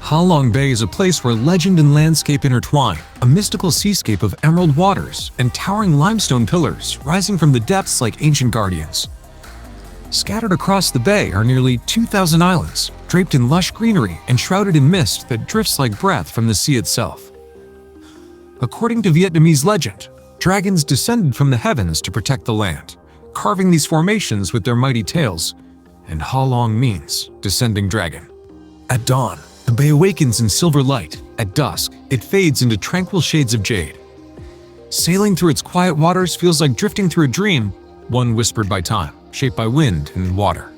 Ha Long Bay is a place where legend and landscape intertwine, a mystical seascape of emerald waters and towering limestone pillars rising from the depths like ancient guardians. Scattered across the bay are nearly 2,000 islands, draped in lush greenery and shrouded in mist that drifts like breath from the sea itself. According to Vietnamese legend, dragons descended from the heavens to protect the land, carving these formations with their mighty tails, and Ha Long means descending dragon. At dawn, the bay awakens in silver light. At dusk, it fades into tranquil shades of jade. Sailing through its quiet waters feels like drifting through a dream, one whispered by time, shaped by wind and water.